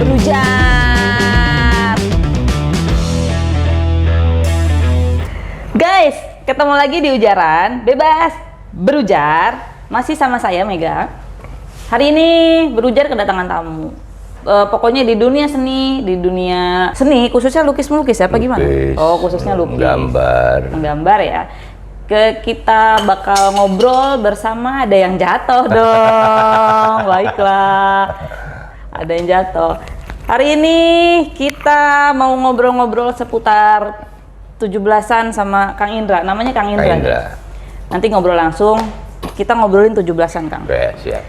berujar. Guys, ketemu lagi di Ujaran Bebas Berujar. Masih sama saya Mega. Hari ini Berujar kedatangan tamu. Pokoknya di dunia seni, khususnya lukis-melukis ya, apa gimana? Oh, khususnya lukis. Menggambar ya. Kita bakal ngobrol bersama ada yang jatuh dong. Baiklah. Ada yang jatuh. Hari ini kita mau ngobrol-ngobrol seputar 17-an sama Kang Indra. Namanya Kang Indra. Nanti ngobrol langsung. Kita ngobrolin 17-an, Kang. Siap.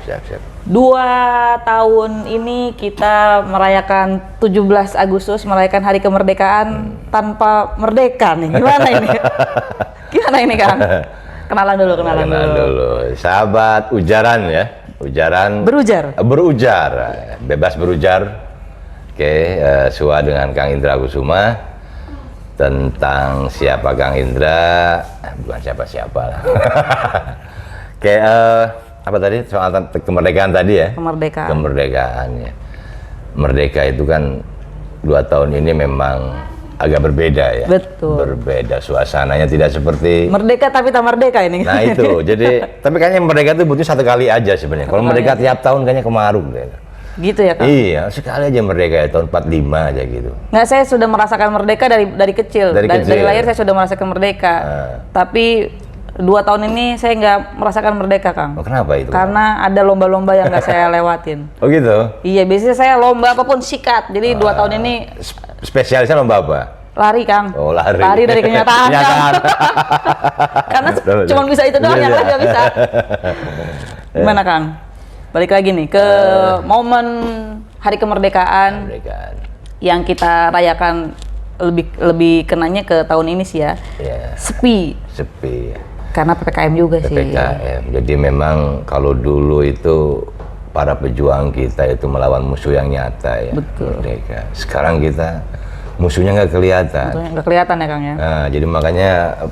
2 tahun ini kita merayakan 17 Agustus, merayakan Hari Kemerdekaan tanpa merdeka nih. Gimana ini? Gimana ini, Kang? Kenalan dulu. Sahabat Ujaran ya. Berujar. Bebas berujar. Oke, Sua dengan Kang Indra Kusuma. Tentang siapa Kang Indra, bukan siapa-siapa lah. Oke, apa tadi soal kemerdekaan tadi ya? Kemerdekaan ya. Merdeka itu kan 2 tahun ini memang agak berbeda ya. Betul. Berbeda suasananya, tidak seperti merdeka tapi tak merdeka ini. Nah itu, jadi tapi kayaknya merdeka itu butuh 1 kali aja sebenarnya. Kalau merdeka tiap tahun kayaknya kemaruk deh. Gitu ya, Kang? Iya, sekali aja merdeka ya, tahun 45 aja gitu. Nggak, saya sudah merasakan merdeka dari kecil. Dari lahir saya sudah merasakan merdeka. Tapi 2 tahun ini saya nggak merasakan merdeka, Kang. Oh, kenapa itu? Karena ada lomba-lomba yang nggak saya lewatin. Oh gitu? Iya, biasanya saya lomba apapun sikat. Jadi 2 tahun ini... Spesialisnya lomba apa? Lari, Kang. Oh, lari. Lari dari kenyataan, Kang. Karena cuma bisa itu doang, yang lain nggak bisa. Gimana, Kang? Balik lagi nih ke momen Hari Kemerdekaan yang kita rayakan, lebih kenanya ke tahun ini sih ya. Sepi. Karena PPKM juga sih. PPKM. Jadi memang kalau dulu itu para pejuang kita itu melawan musuh yang nyata ya. Betul. Merdeka. Sekarang kita musuhnya nggak kelihatan. Nggak kelihatan ya, Kang ya. Nah, jadi makanya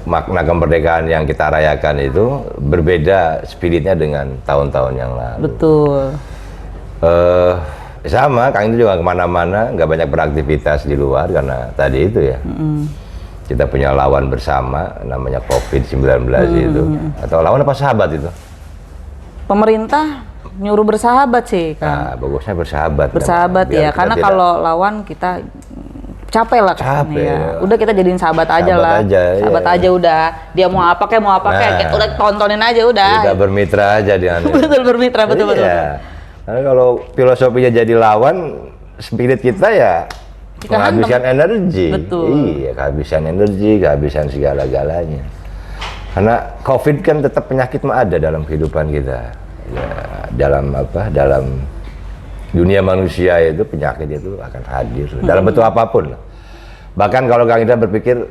makna kemerdekaan yang kita rayakan itu berbeda spiritnya dengan tahun-tahun yang lalu. Betul. Sama, Kang itu juga kemana-mana, nggak banyak beraktivitas di luar karena tadi itu ya. Kita punya lawan bersama, namanya COVID-19 itu. Atau lawan apa sahabat itu? Pemerintah nyuruh bersahabat sih, Kang. Nah, bagusnya bersahabat. Bersahabat ya, karena kalau lawan kita capek lah, kan ya. Udah kita jadiin sahabat aja lah. Sahabat aja udah. Dia mau apa kayak udah tontonin aja udah. Kita bermitra aja dia. Betul, bermitra, betul. Karena kalau filosofinya jadi lawan, spirit kita ya kehabisan energi. Betul. Iya, kehabisan energi, kehabisan segala-galanya. Karena COVID kan tetap penyakit mah ada dalam kehidupan kita. Ya, dalam dunia manusia itu penyakit itu akan hadir dalam bentuk apapun. Bahkan kalau Kang Indra berpikir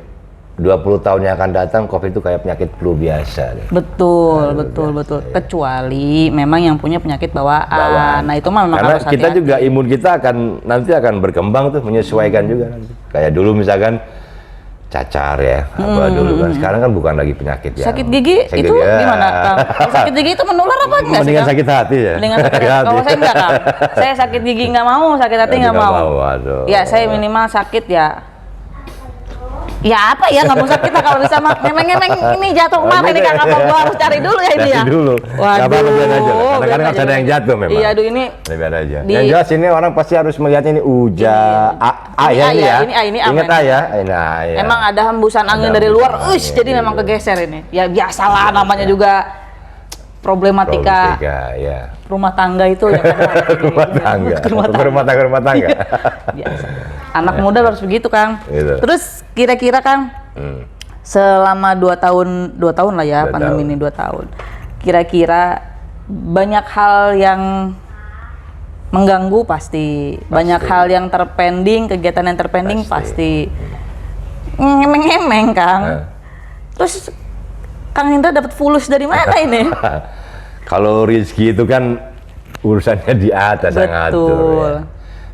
20 tahun yang akan datang COVID itu kayak penyakit flu biasa. Betul. Kecuali memang yang punya penyakit bawaan. Nah, itu mah memang karena harus kita hati-hati. juga imun kita nanti akan berkembang tuh, menyesuaikan juga nanti. Kayak dulu misalkan cacar ya, apa dulu kan. Sekarang kan bukan lagi penyakit ya. Sakit gigi itu gimana, Kang? Sakit gigi itu menular apa enggak sih, Mendingan sakit hati ya. Mendingan sakit hati. Kalau saya enggak, Kang. Saya sakit gigi nggak mau, sakit hati nggak mau. Ya, saya minimal sakit ya. Ya apa ya, nggak mau sakit lah kalau bisa mah. Ngemeng-ngemeng ini jatuh kemarin nih, Kang. Apa gua harus cari dulu ya ini ya? Cari dulu. Waduh. Biar aja. Kadang-kadang ada yang jatuh memang. Iya, aduh ini. Biar aja. Yang jelas ini orang pasti harus melihat ini ayah ini ya. Ini ingat ayah. Ini ayah. Emang ada hembusan angin dari luar, jadi memang kegeser ini. Ya biasalah, namanya juga problematika ya. Rumah tangga itu ya. Rumah tangga. Biasa. Anak muda harus begitu, Kang. Gitu. Terus kira-kira, Kang, selama 2 tahun lah ya pandemi ini, 2 tahun. Kira-kira banyak hal yang mengganggu pasti. Banyak hal yang terpending, kegiatan yang terpending pasti. Ngemeng-ngemeng, Kang. Terus Kang Indra dapat fulus dari mana ini? Kalau rezeki itu kan urusannya di atas yang ngatur ya.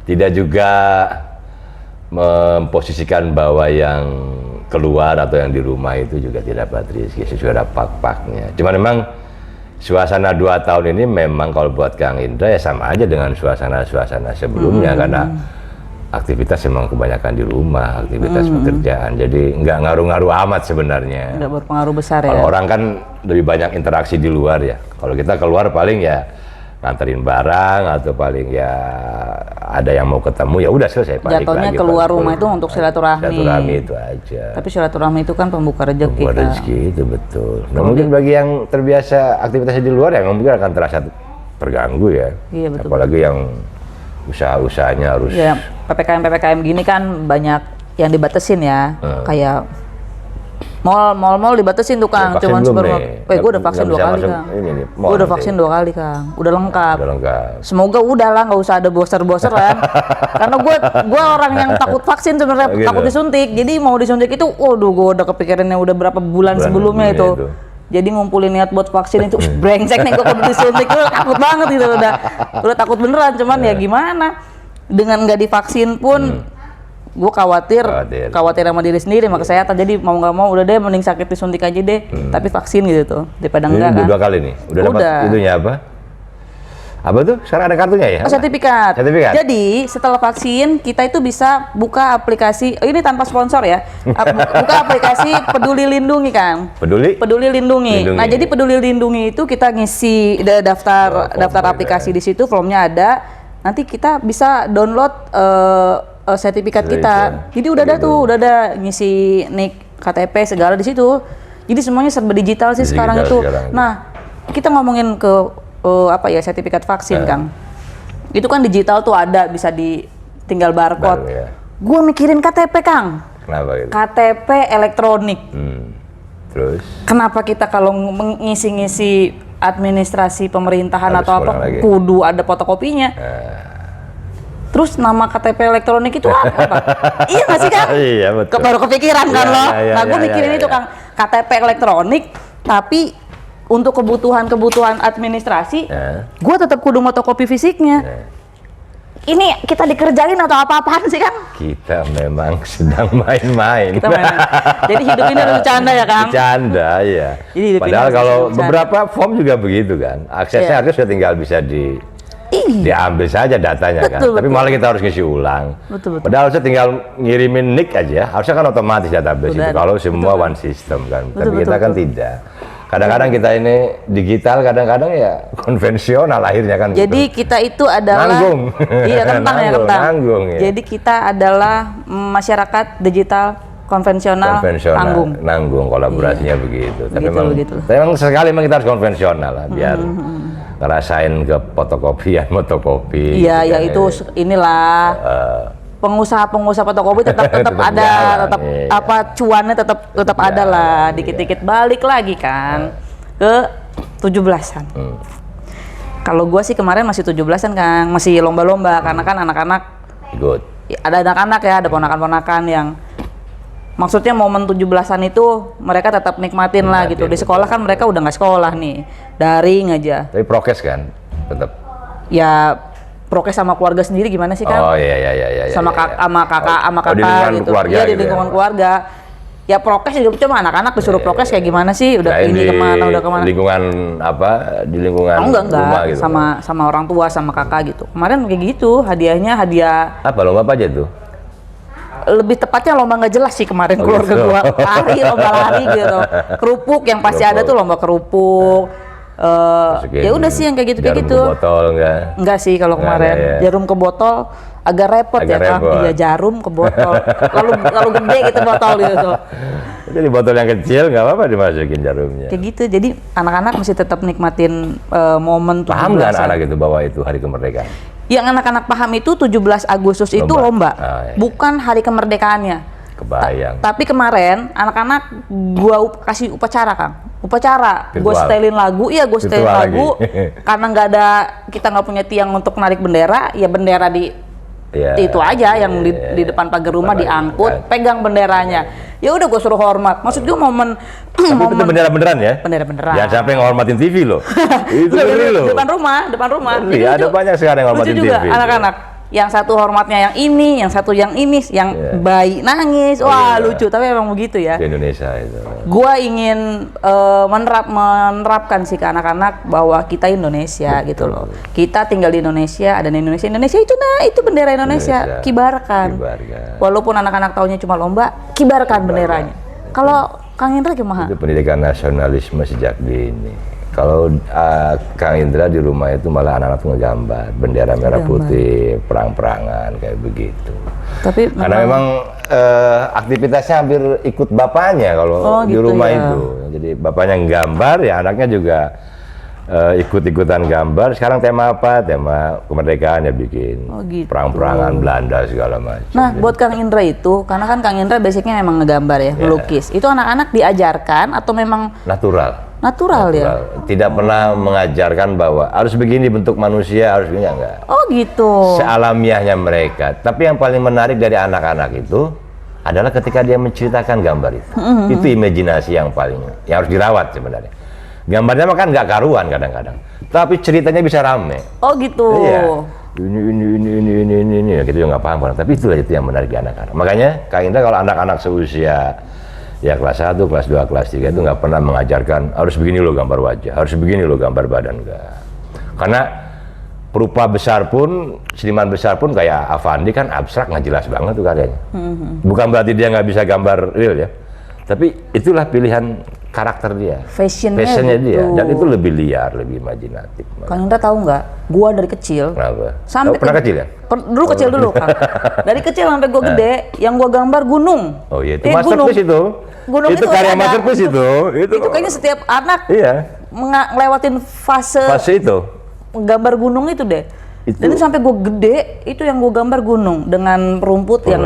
Tidak juga memposisikan bahwa yang keluar atau yang di rumah itu juga tidak dapat rezeki, sesuai ada pak-paknya. Cuma memang suasana 2 tahun ini memang kalau buat Kang Indra ya sama aja dengan suasana-suasana sebelumnya karena aktivitas memang kebanyakan di rumah, aktivitas pekerjaan. Jadi nggak ngaruh-ngaruh amat sebenarnya. Nggak berpengaruh besar ya. Kalau orang kan lebih banyak interaksi di luar ya. Kalau kita keluar paling ya nganterin barang atau paling ya ada yang mau ketemu ya udah selesai. Jatuhnya lagi, keluar rumah itu untuk silaturahmi. Silaturahmi itu aja. Tapi silaturahmi itu kan pembuka rezeki. Pembuka rezeki itu betul. Nah, mungkin bagi yang terbiasa aktivitasnya di luar ya mungkin akan terasa terganggu ya. Iya betul. Apalagi yang usaha-usahanya harus ya PPKM gini kan banyak yang dibatasin ya. Kayak mall dibatasin tuh Kang, cuman gue udah vaksin 2 kali Kang. Gue udah vaksin 2 kali Kang, udah lengkap. Semoga udah lah, nggak usah ada boster-boster kan. Karena gue orang yang takut vaksin sebenarnya, takut disuntik. Jadi mau disuntik itu, waduh gue udah kepikirannya udah berapa bulan sebelumnya itu. Jadi ngumpulin niat buat vaksin itu, brengsek nih gue kalau disuntik, gue takut banget gitu, udah takut beneran. Cuman ya gimana, dengan nggak divaksin pun gue khawatir sama diri sendiri, sama kesehatan. Jadi mau nggak mau udah deh mending sakit disuntik aja deh, tapi vaksin gitu tuh daripada enggak kan. 2 kali nih, udah dapat itunya apa? Apa tuh? Sekarang ada kartunya ya? Sertifikat. Jadi setelah vaksin kita itu bisa buka aplikasi, ini tanpa sponsor ya, buka aplikasi Peduli Lindungi Kang. Peduli Lindungi. Nah jadi Peduli Lindungi itu kita ngisi daftar aplikasi di situ, formnya ada. Nanti kita bisa download sertifikat kita. Jadi udah ada tuh, udah ada ngisi nik, KTP segala di situ. Jadi semuanya serba digital sih sekarang itu. Nah kita ngomongin ke sertifikat vaksin Kang. Itu kan digital tuh ada, bisa tinggal barcode. Gue mikirin KTP Kang. Kenapa gitu? KTP elektronik. Terus? Kenapa kita kalau ngisi-ngisi administrasi pemerintahan atau apa kudu ada fotokopinya? Terus nama KTP elektronik itu apa Pak? Iya nggak sih Kang? Iya betul. Baru kepikiran kan lo? Nah gue mikirin itu Kang, KTP elektronik tapi untuk kebutuhan administrasi, gue tetap kudu fotokopi fisiknya. Ini kita dikerjain atau apa-apaan sih Kang? Kita memang sedang main-main. Jadi hidup ini harus bercanda ya Kang? Bercanda ya. Padahal kalau beberapa form juga begitu kan, aksesnya harus tinggal bisa diambil saja datanya kan. Tapi malah kita harus ngisi ulang. Padahal harusnya tinggal ngirimin nick aja, harusnya kan otomatis database itu. Kalau semua one system kan. Tapi kita kan tidak. Kadang-kadang kita ini digital, kadang-kadang ya konvensional akhirnya kan. Jadi kita itu adalah nanggung. Iya kentang ya kentang. Nanggung, ya. Jadi kita adalah masyarakat digital konvensional nanggung kolaborasinya begitu. Tapi memang sekali kita harus konvensional lah biar ngerasain ke fotokopi. Iya, ya itu inilah pengusaha fotokopi tetap ada, tetap cuannya tetap ada lah, dikit-dikit balik lagi kan ke 17-an. Kalau gue sih kemarin masih 17-an Kang, masih lomba-lomba karena kan anak-anak ikut. Ada anak-anak ya, ada ponakan-ponakan yang maksudnya momen 17-an itu mereka tetap nikmatin lah gitu. Di sekolah kan mereka udah nggak sekolah nih, daring aja. Tapi prokes kan tetap. Ya prokes sama keluarga sendiri gimana sih Kang? Oh iya. Sama kakak gitu. Iya di lingkungan keluarga. Ya prokes hidup cuma anak-anak disuruh prokes kayak gimana sih? Udah ini kemana? Lingkungan apa? Di lingkungan enggak. Rumah gitu. Sama orang tua, sama kakak gitu. Kemarin kayak gitu, hadiahnya hadiah. Apa lomba apa aja tuh? Lebih tepatnya lomba nggak jelas sih kemarin keluarga gua. Lomba lari gitu. Kerupuk yang pasti ada tuh lomba kerupuk. Ya udah sih yang kayak gitu. Jarum ke botol enggak sih kalau kemarin. Jarum ke botol agak repot ya Kang. Iya jarum ke botol. lalu gede gitu botol gitu. Jadi botol yang kecil nggak apa-apa dimasukin jarumnya. Kayak gitu. Jadi anak-anak masih tetap nikmatin momen 17-an. Paham nggak anak-anak itu bahwa itu hari kemerdekaan? Yang anak-anak paham itu 17 Agustus itu lomba. Bukan hari kemerdekaannya. Kebayang. Tapi kemarin anak-anak gua kasih upacara Kang. Gue setelin lagu, karena kita nggak punya tiang untuk narik bendera, ya bendera itu aja yang di depan pagar rumah diangkut, pegang benderanya. Ya udah gue suruh hormat. Maksud gue momen itu bendera beneran ya? Bendera beneran. Jangan sampai ngehormatin TV loh. Itu depan rumah. Iya, ada banyak sekarang yang ngehormatin TV. Lucu juga anak-anak. yang satu hormatnya yang ini, yang satu yang ini, yang bayi nangis. Wah, lucu, tapi emang begitu ya. Di Indonesia itu. Gua ingin menerapkan sih ke anak-anak bahwa kita Indonesia gitu loh. Kita tinggal di Indonesia, ada di Indonesia. Indonesia itu itu bendera Indonesia. Kibarkan. Walaupun anak-anak taunya cuma lomba, kibarkan benderanya. Kalau Kang Indra gimana? Itu pendidikan nasionalisme sejak dini. Kalau Kang Indra di rumah itu malah anak-anak tuh ngegambar bendera merah putih, perang-perangan kayak begitu. Tapi karena memang aktivitasnya hampir ikut bapaknya kalau di gitu rumah ya. itu. Jadi bapaknya nggambar, ya anaknya juga ikut-ikutan gambar. Sekarang tema apa? Tema kemerdekaan ya bikin gitu. perang-perangan Belanda segala macam. Nah, buat Kang Indra itu, karena kan Kang Indra basicnya memang ngegambar ya, melukis. Itu anak-anak diajarkan atau memang natural ya? Tidak pernah mengajarkan bahwa harus begini bentuk manusia, harus begini, enggak. Oh gitu. Sealamiahnya mereka. Tapi yang paling menarik dari anak-anak itu adalah ketika dia menceritakan gambar itu. Itu imajinasi yang harus dirawat sebenarnya. Gambarnya mah kan nggak karuan kadang-kadang. Tapi ceritanya bisa rame. Oh gitu. Iya. Ini, kita juga nggak paham. Tapi itulah itu yang menarik di anak-anak. Makanya Kang Indra kalau anak-anak seusia ya kelas 1, kelas 2, kelas 3 itu nggak pernah mengajarkan harus begini loh gambar wajah, harus begini loh gambar badan, enggak. Karena perupa besar pun, seniman besar pun kayak Avandi kan abstrak, nggak jelas banget tuh karyanya. Bukan berarti dia nggak bisa gambar real ya, tapi itulah pilihan karakter dia, fashionnya gitu. dia, dan itu lebih liar, lebih imajinatif. Kang Indra tahu nggak? Gua dari kecil. Kenapa? Sampai pernah kecil ya? Dulu kecil dulu Kang. Dari kecil sampai gua gede, yang gua gambar gunung. Oh iya, itu masterpiece itu. Gunung itu karya masterpiece itu. Itu kayaknya setiap anak ngelewatin fase itu. Gambar gunung itu deh. Dan itu sampai gue gede, itu yang gue gambar gunung dengan rumput yang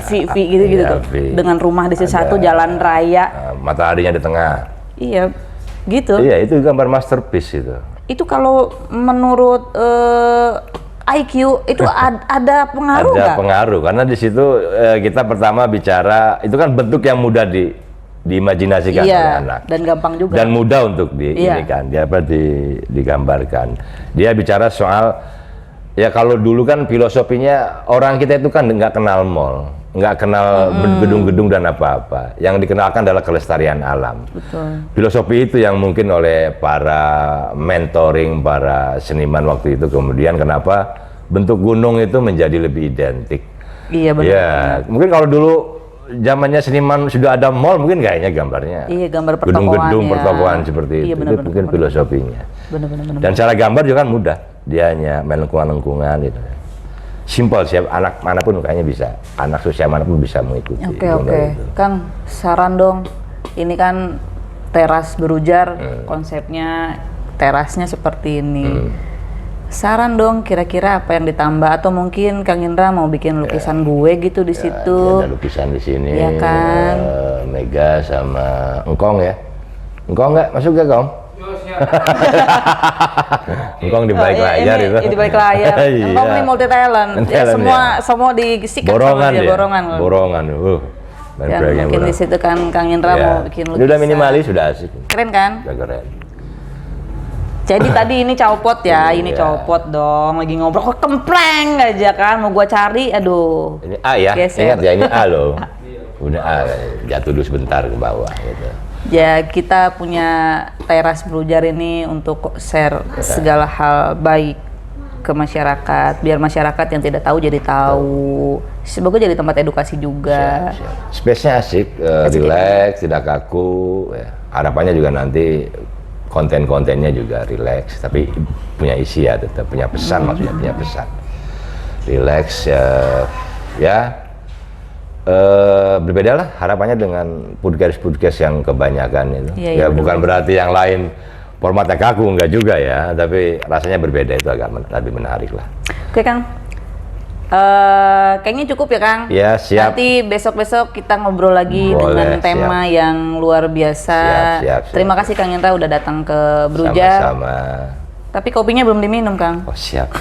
V gitu-gitu tuh. Dengan rumah di satu jalan raya. Mataharinya di tengah. Iya, gitu. Iya, itu gambar masterpiece itu. Itu kalau menurut IQ itu ada pengaruh nggak? Ada pengaruh, karena di situ kita pertama bicara, itu kan bentuk yang mudah diimajinasikan oleh anak. Dan gampang juga. Dan mudah untuk digambarkan. Dia bicara soal, ya kalau dulu kan filosofinya orang kita itu kan nggak kenal mall, nggak kenal gedung-gedung dan apa-apa. Yang dikenalkan adalah kelestarian alam. Betul. Filosofi itu yang mungkin oleh para mentoring, para seniman waktu itu, kemudian kenapa bentuk gunung itu menjadi lebih identik. Iya benar. Ya, mungkin kalau dulu zamannya seniman sudah ada mall, mungkin kayaknya gambarnya. Iya, gambar gedung-gedung pertokoan seperti itu. Itu mungkin filosofinya. Benar. Dan cara gambar juga kan mudah. Dia hanya main lengkungan-lengkungan gitu. Simpel, siap anak manapun kayaknya bisa. Anak usia manapun bisa mengikuti. Oke. Kang, saran dong. Ini kan teras berujar, konsepnya terasnya seperti ini. Saran dong, kira-kira apa yang ditambah, atau mungkin Kang Indra mau bikin lukisan gue gitu di situ. Ada lukisan di sini. Iya kan. Mega sama Engkong ya. Engkong nggak masuk gak Kong? Engkong di balik layar itu. Di balik layar. Engkong ini multi talent. Ya, semua disikat borongan sama dia. Borongan. Ya, mungkin di situ kan Kang Indra mau bikin lukisan. Udah minimalis, sudah asik. Keren kan? Udah keren. Jadi tadi ini copot ya, ini copot dong. Lagi ngobrol kok kempleng aja kan, mau gua cari, aduh. Ini A ya, geser. Ingat ya ini A loh. Udah A, jatuh dulu sebentar ke bawah gitu. Ya, kita punya teras berujar ini untuk share segala hal baik ke masyarakat, biar masyarakat yang tidak tahu jadi tahu. Semoga jadi tempat edukasi juga. Space-nya asik, relax, tidak kaku. Ya. Harapannya juga nanti konten-kontennya juga relax, tapi punya isi ya, tetap punya pesan, maksudnya punya pesan. Relax berbeda lah harapannya dengan podcast yang kebanyakan itu. Ya bukan berarti yang lain formatnya kaku, enggak juga ya, tapi rasanya berbeda, itu agak lebih menarik lah. Oke Kang, kayaknya cukup ya Kang. Ya siap. Nanti besok-besok kita ngobrol lagi dengan tema yang luar biasa. Siap. Terima kasih Kang Indra udah datang ke Berujar. Sama-sama. Tapi kopinya belum diminum Kang. Oh siap.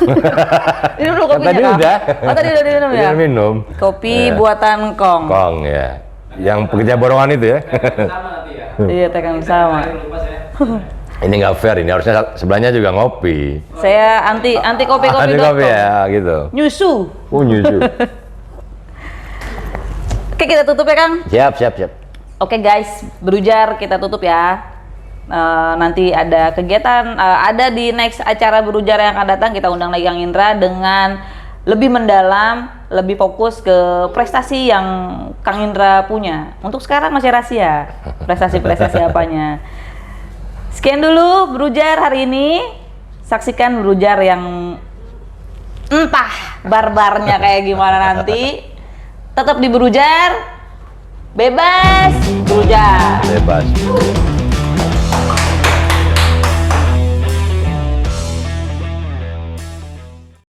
Minum dulu kopinya tadi Kang. udah. Oh tadi udah diminum ya? Udah minum. Kopi buatan Kong. Kong ya. Yang pekerja borongan itu ya. Sama nanti ya. Iya, tekan sama. Ini nggak fair, ini harusnya sebelahnya juga ngopi. Saya anti kopi-kopi. Anti kopi ya, gitu. Nyusu. Nyusu. Oke, kita tutup ya, Kang. Siap. Oke guys, Berujar kita tutup ya. Nanti ada kegiatan, ada di next acara Berujar yang akan datang, kita undang lagi Kang Indra dengan lebih mendalam, lebih fokus ke prestasi yang Kang Indra punya. Untuk sekarang masih rahasia, prestasi apanya. Sekian dulu Berujar hari ini. Saksikan Berujar yang entah barbarnya kayak gimana nanti. Tetap di Berujar, bebas berujar. Bebas.